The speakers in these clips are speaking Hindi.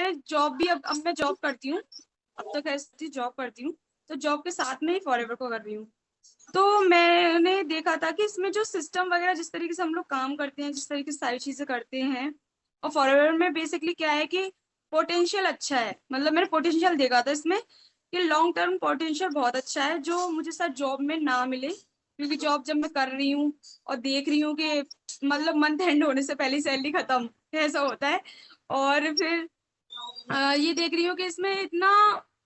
मैं जॉब भी अब मैं जॉब करती हूँ। अब तो कैसे जॉब करती हूँ, तो जॉब के साथ में ही फॉरएवर को कर रही हूँ। तो मैंने देखा था कि इसमें जो सिस्टम वगैरह जिस तरीके से हम लोग काम करते हैं, जिस तरीके से सारी चीजें करते हैं, और फॉरएवर में बेसिकली क्या है कि पोटेंशियल अच्छा है। मतलब मैंने पोटेंशियल देखा था इसमें कि लॉन्ग टर्म पोटेंशियल बहुत अच्छा है, जो मुझे शायद जॉब में ना मिले। क्योंकि जॉब जब मैं कर रही हूँ और देख रही हूँ कि मतलब मंथ एंड होने से पहले सैलरी खत्म, ऐसा होता है। और फिर ये देख रही हूँ कि इसमें इतना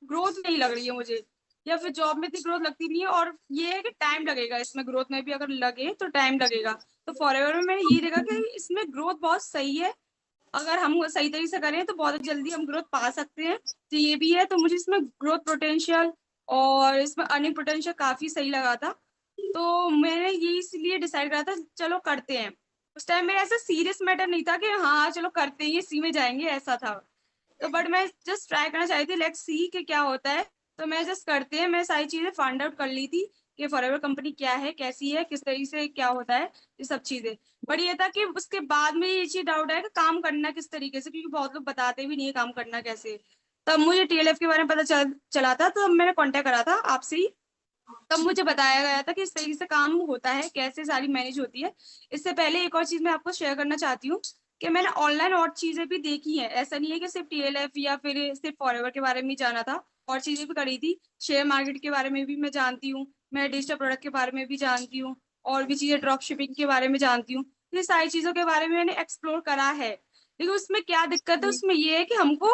ग्रोथ नहीं लग रही है मुझे, या फिर जॉब में इतनी ग्रोथ लगती नहीं है। और ये है कि टाइम लगेगा इसमें, ग्रोथ में भी अगर लगे तो टाइम लगेगा। तो फॉरएवर में मैंने ये देखा कि इसमें ग्रोथ बहुत सही है। अगर हम सही तरीके से करें तो बहुत जल्दी हम ग्रोथ पा सकते हैं। तो ये भी है, तो मुझे इसमें ग्रोथ पोटेंशियल और इसमें अर्निंग पोटेंशियल काफी सही लगा था। तो मैंने ये इसलिए डिसाइड करा था चलो करते हैं। उस टाइम मेरा ऐसा सीरियस मैटर नहीं था कि हाँ चलो करते हैं, इसी में जाएंगे, ऐसा था। तो बट मैं जस्ट ट्राई करना चाहती थी, लेट्स सी कि क्या होता है। तो मैं जस्ट करते हैं, मैं सारी चीजें फाइंड आउट कर ली थी कि फॉरएवर कंपनी क्या है, कैसी है, किस तरीके से क्या होता है, ये सब चीजें। बट ये था कि उसके बाद में ये चीज डाउट है कि काम करना किस तरीके से, क्योंकि बहुत लोग बताते भी नहीं है काम करना कैसे। तब मुझे टीएलएफ के बारे में पता चला था, तो मैंने कांटेक्ट करा था आपसे ही। तब मुझे बताया गया था कि इस तरीके से काम होता है, कैसे सारी मैनेज होती है। इससे पहले एक और चीज मैं आपको शेयर करना चाहती हूँ कि मैंने ऑनलाइन और चीजें भी देखी हैं। ऐसा नहीं है कि सिर्फ टीएलएफ या फिर सिर्फ फॉरएवर के बारे में ही जाना था, और चीजें भी करी थी। शेयर मार्केट के बारे में भी मैं जानती हूँ, मैं डिजिटल प्रोडक्ट के बारे में भी जानती हूँ, और भी चीजें ड्रॉप शिपिंग के बारे में जानती हूँ। तो ये सारी चीजों के बारे में मैंने एक्सप्लोर करा है। लेकिन उसमें क्या दिक्कत है, उसमें ये है कि हमको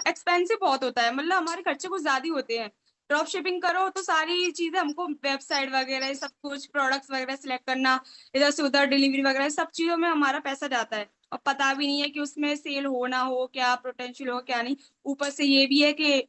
एक्सपेंसिव बहुत होता है, मतलब हमारे खर्चे कुछ ज्यादा ही होते हैं। ड्रॉप शिपिंग करो तो सारी चीजें हमको वेबसाइट वगैरह, सब कुछ प्रोडक्ट्स वगैरह सिलेक्ट करना, इधर से उधर डिलीवरी वगैरह, सब चीजों में हमारा पैसा जाता है। और पता भी नहीं है कि उसमें सेल हो ना हो, क्या पोटेंशियल हो क्या नहीं। ऊपर से ये भी है कि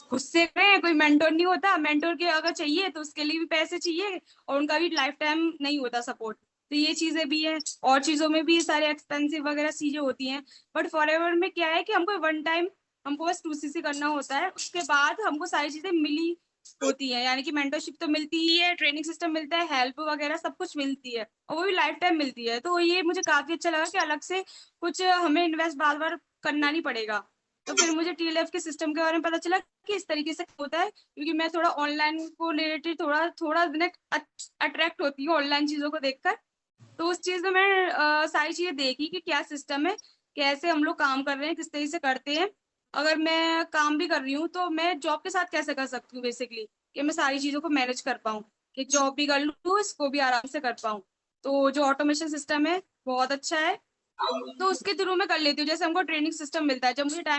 खुद से करें, कोई मेंटोर नहीं होता। मेंटोर के अगर चाहिए तो उसके लिए भी पैसे चाहिए, और उनका भी लाइफ टाइम नहीं होता सपोर्ट। तो ये चीजें भी है, और चीजों में भी सारे एक्सपेंसिव वगैरह चीजें होती हैं। बट फॉरएवर में क्या है कि हमको वन टाइम, हमको बस 2cc करना होता है, उसके बाद हमको सारी चीजें मिली होती है। यानी कि मेंटरशिप तो मिलती ही है, ट्रेनिंग सिस्टम मिलता है, हेल्प वगैरह सब कुछ मिलती है, और वो भी लाइफ टाइम मिलती है। तो ये मुझे काफी अच्छा लगा कि अलग से कुछ हमें इन्वेस्ट बार बार करना नहीं पड़ेगा। तो फिर मुझे टीएलएफ के सिस्टम के बारे में पता चला कि इस तरीके से होता है। क्योंकि मैं थोड़ा ऑनलाइन को रिलेटेड थोड़ा थोड़ा अट्रैक्ट होती हूँ ऑनलाइन चीजों को देखकर। तो उस चीज में मैं सारी चीजें देखी कि क्या सिस्टम है, कैसे हम लोग काम कर रहे हैं, किस तरीके से करते हैं। अगर मैं काम भी कर रही हूँ तो मैं जॉब के साथ कैसे कर सकती हूँ बेसिकली, कि मैं सारी चीजों को मैनेज कर पाऊँ, कि जॉब भी कर लूँ, इसको भी आराम से कर पाऊँ। तो जो ऑटोमेशन सिस्टम है बहुत अच्छा है, तो उसके थ्रू मैं कर लेती हूँ। जैसे हमको ट्रेनिंग सिस्टम मिलता है, जब मुझे